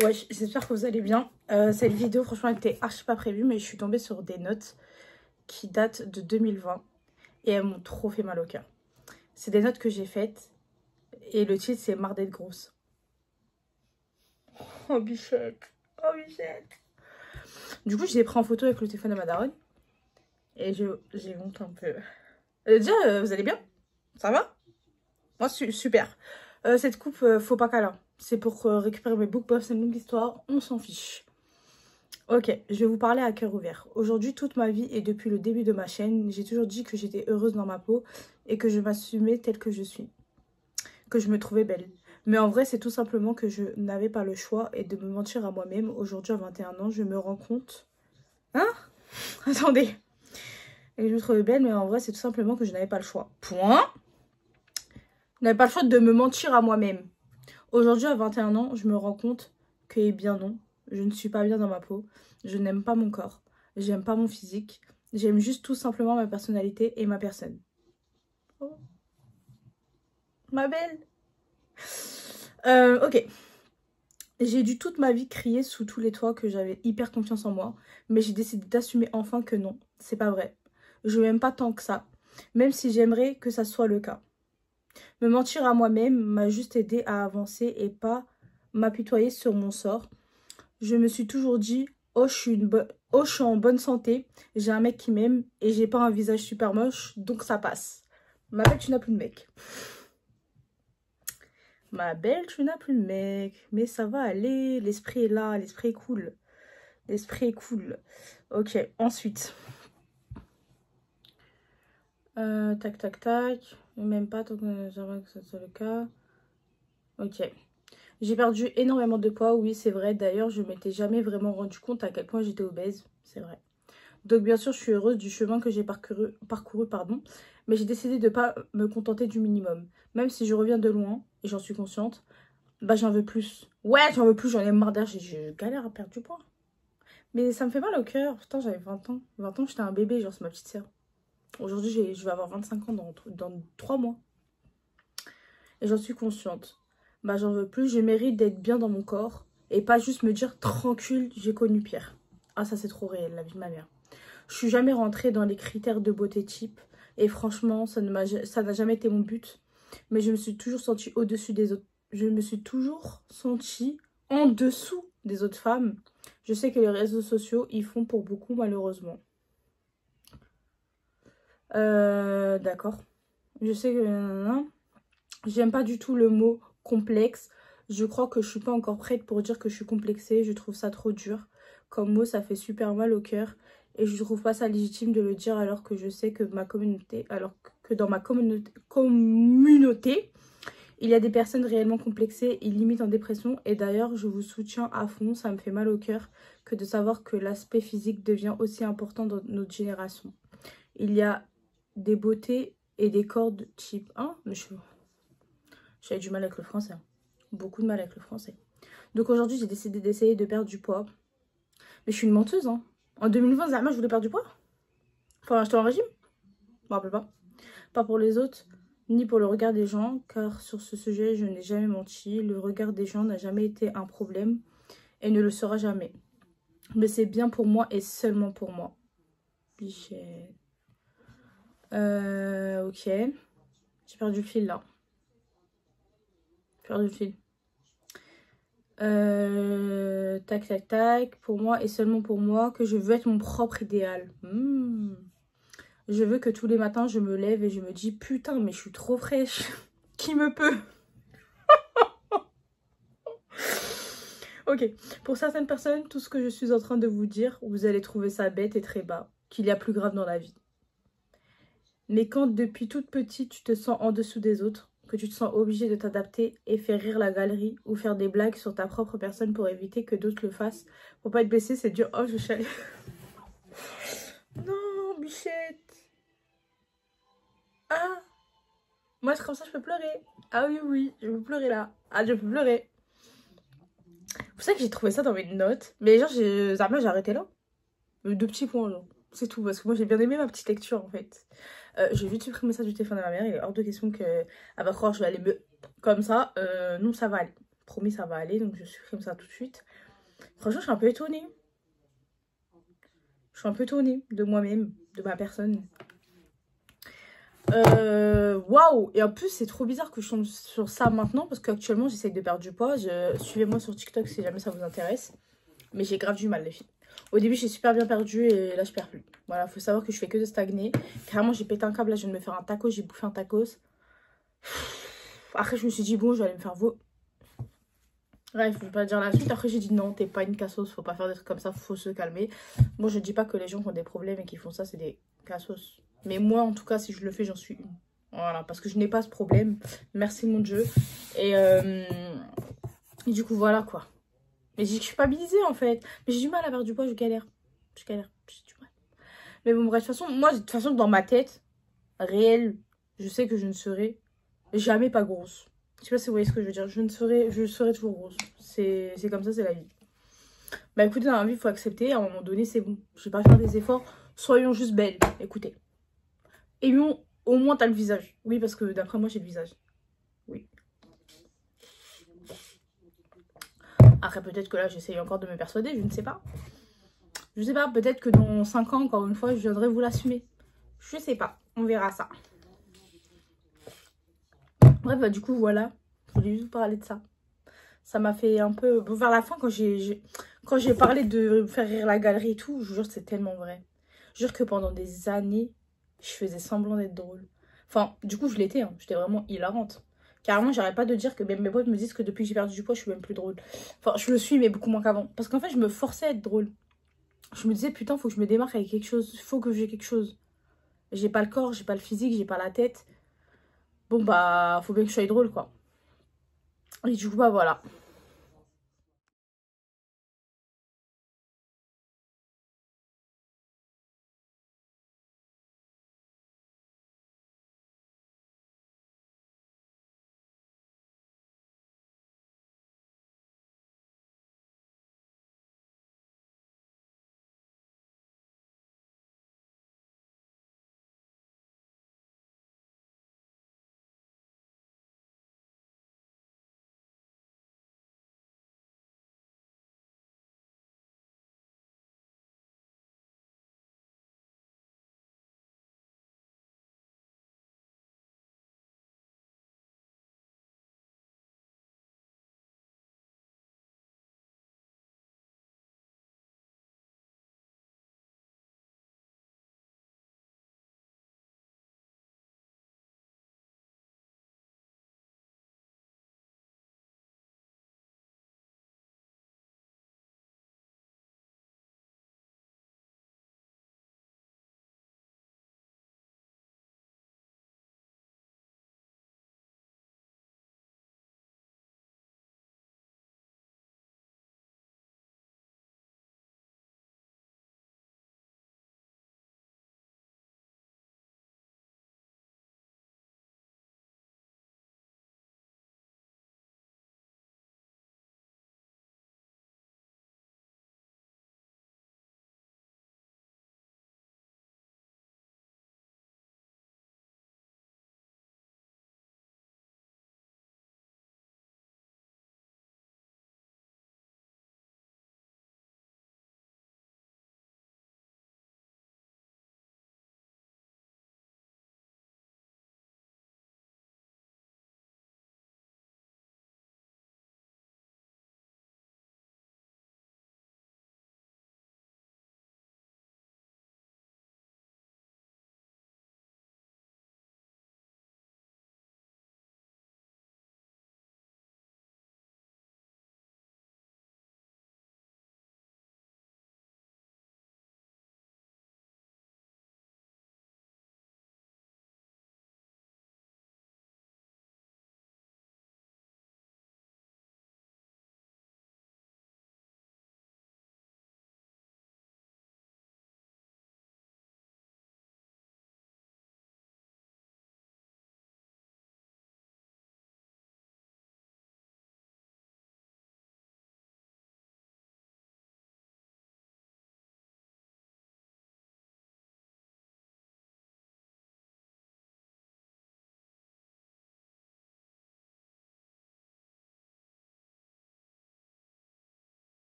Ouais, j'espère que vous allez bien. Cette vidéo, franchement, elle était archi pas prévue, mais je suis tombée sur des notes qui datent de 2020 et elles m'ont trop fait mal au cœur. C'est des notes que j'ai faites et le titre, c'est Marre d'être grosse. Oh, bichette. Oh, bichette. Du coup, je l'ai pris en photo avec le téléphone de ma daronne et j'ai honte un peu. Déjà, vous allez bien? Ça va? Moi, super. Cette coupe, faut pas câlin. C'est pour récupérer mes book puffs, c'est une longue histoire, on s'en fiche. Ok, je vais vous parler à cœur ouvert. Aujourd'hui, toute ma vie et depuis le début de ma chaîne, j'ai toujours dit que j'étais heureuse dans ma peau et que je m'assumais telle que je suis, que je me trouvais belle. Mais en vrai, c'est tout simplement que je n'avais pas le choix et de me mentir à moi-même. Aujourd'hui, à 21 ans, je me rends compte... Hein? Attendez. Et je me trouvais belle, mais en vrai, c'est tout simplement que je n'avais pas le choix. Point. Je n'avais pas le choix de me mentir à moi-même. Aujourd'hui, à 21 ans, je me rends compte que, eh bien non, je ne suis pas bien dans ma peau. Je n'aime pas mon corps. J'aime pas mon physique. J'aime juste tout simplement ma personnalité et ma personne. Oh, ma belle. Ok. J'ai dû toute ma vie crier sous tous les toits que j'avais hyper confiance en moi. Mais j'ai décidé d'assumer enfin que non, c'est pas vrai. Je m'aime pas tant que ça. Même si j'aimerais que ça soit le cas. Me mentir à moi-même m'a juste aidé à avancer et pas m'apitoyer sur mon sort. Je me suis toujours dit, oh, je suis en bonne santé, j'ai un mec qui m'aime et j'ai pas un visage super moche, donc ça passe. Ma belle, tu n'as plus de mec. Ma belle, tu n'as plus de mec. Mais ça va aller, l'esprit est là, l'esprit est cool. L'esprit est cool. Ok, ensuite. Tac, tac, tac. Même pas tant que j'aimerais que ce soit le cas. Ok. J'ai perdu énormément de poids, oui, c'est vrai. D'ailleurs, je m'étais jamais vraiment rendu compte à quel point j'étais obèse. C'est vrai. Donc bien sûr, je suis heureuse du chemin que j'ai parcouru, pardon, mais j'ai décidé de ne pas me contenter du minimum. Même si je reviens de loin, et j'en suis consciente, bah j'en veux plus. Ouais, j'en veux plus, j'en ai marre d'air, je galère à perdre du poids. Mais ça me fait mal au cœur. Putain, j'avais 20 ans. 20 ans, j'étais un bébé, genre c'est ma petite sœur. Aujourd'hui, je vais avoir 25 ans dans 3 mois. Et j'en suis consciente. Bah j'en veux plus, je mérite d'être bien dans mon corps. Et pas juste me dire, tranquille, j'ai connu pire. Ah ça c'est trop réel, la vie de ma mère. Je suis jamais rentrée dans les critères de beauté type. Et franchement, ça n'a jamais été mon but. Mais je me suis toujours sentie au-dessus des autres. Je me suis toujours sentie en dessous des autres femmes. Je sais que les réseaux sociaux y font pour beaucoup, malheureusement. D'accord. Je sais que... J'aime pas du tout le mot complexe. Je crois que je suis pas encore prête pour dire que je suis complexée. Je trouve ça trop dur. Comme mot, ça fait super mal au cœur. Et je trouve pas ça légitime de le dire alors que je sais que ma communauté, alors que dans ma communauté, il y a des personnes réellement complexées et limite en dépression. Et d'ailleurs, je vous soutiens à fond. Ça me fait mal au cœur que de savoir que l'aspect physique devient aussi important dans notre génération. Il y a des beautés et des corps de type 1. J'avais du mal avec le français. Beaucoup de mal avec le français. Donc aujourd'hui, j'ai décidé d'essayer de perdre du poids. Mais je suis une menteuse, hein. En 2020, Zama, je voulais perdre du poids. Enfin, j'étais en régime. Je me rappelle pas. Pas pour les autres, ni pour le regard des gens, car sur ce sujet, je n'ai jamais menti. Le regard des gens n'a jamais été un problème et ne le sera jamais. Mais c'est bien pour moi et seulement pour moi. Bichette. Ok. J'ai perdu le fil, là. J'ai perdu le fil. Tac, tac, tac. Pour moi et seulement pour moi, que je veux être mon propre idéal. Je veux que tous les matins, je me lève et je me dis, putain, mais je suis trop fraîche. Qui me peut? Ok, pour certaines personnes, tout ce que je suis en train de vous dire, vous allez trouver ça bête et très bas, qu'il y a plus grave dans la vie. Mais quand depuis toute petite, tu te sens en dessous des autres, que tu te sens obligé de t'adapter et faire rire la galerie ou faire des blagues sur ta propre personne pour éviter que d'autres le fassent, pour pas être blessé, c'est dur. Oh, je chiale. Non, bichette. Ah, moi, comme ça, je peux pleurer. Ah oui, oui, je peux pleurer là. Ah, je peux pleurer. C'est ça que j'ai trouvé ça dans mes notes. Mais genre, Zarma, j'ai arrêté là. 2 petits points, genre. C'est tout, parce que moi, j'ai bien aimé ma petite lecture, en fait. Je vais vite supprimer ça du téléphone de ma mère. Il est hors de question que... Elle va croire que je vais aller me... Comme ça, non, ça va aller. promis, ça va aller. Donc, je supprime ça tout de suite. Franchement, je suis un peu étonnée. Je suis un peu étonnée de moi-même, de ma personne. Waouh! Et en plus, c'est trop bizarre que je tombe sur ça maintenant parce qu'actuellement, j'essaye de perdre du poids. Suivez-moi sur TikTok si jamais ça vous intéresse. Mais j'ai grave du mal, les filles. Au début, j'ai super bien perdu et là, je perds plus. Voilà, faut savoir que je fais que de stagner. Carrément, j'ai pété un câble. Là, je viens de me faire un tacos. J'ai bouffé un tacos. Après, je me suis dit, bon, je vais aller me faire vos... Bref, je vais pas dire la suite. Après, j'ai dit, non, t'es pas une cassos. Faut pas faire des trucs comme ça. Faut se calmer. Moi, je dis pas que les gens qui ont des problèmes et qui font ça, c'est des cassos. Mais moi, en tout cas, si je le fais, j'en suis une. Voilà, parce que je n'ai pas ce problème. Merci, mon Dieu. Et du coup, voilà, quoi. Mais j'ai culpabilisé, en fait. Mais j'ai du mal à perdre du poids, je galère. Je galère. J'ai du mal. Mais bon, bref, de toute façon, moi, de toute façon, dans ma tête, réelle, je sais que je ne serai jamais pas grosse. Je sais pas si vous voyez ce que je veux dire. Je serai toujours grosse. C'est comme ça, c'est la vie. Bah écoutez, dans la vie, il faut accepter. À un moment donné, c'est bon. Je vais pas faire des efforts. Soyons juste belles. Écoutez. Ayons, au moins, t'as le visage. Oui, parce que d'après moi, j'ai le visage. Oui. Après, peut-être que là, j'essaye encore de me persuader. Je ne sais pas. Je sais pas. Peut-être que dans 5 ans, encore une fois, je viendrai vous l'assumer. Je sais pas. On verra ça. Bref, bah du coup, voilà. Je voulais juste vous parler de ça. Ça m'a fait un peu... Bon, vers la fin, quand j'ai parlé de faire rire la galerie et tout, je vous jure, c'est tellement vrai. Je jure que pendant des années, je faisais semblant d'être drôle. Enfin, du coup, je l'étais. Hein. J'étais vraiment hilarante. Carrément, j'arrête pas de dire que même mes potes me disent que depuis que j'ai perdu du poids, je suis même plus drôle. Enfin, je le suis, mais beaucoup moins qu'avant. Parce qu'en fait, je me forçais à être drôle. Je me disais, putain, faut que je me démarque avec quelque chose. Faut que j'ai quelque chose. J'ai pas le corps, j'ai pas le physique, j'ai pas la tête. Bon, bah, faut bien que je sois drôle, quoi. Et du coup, bah, voilà.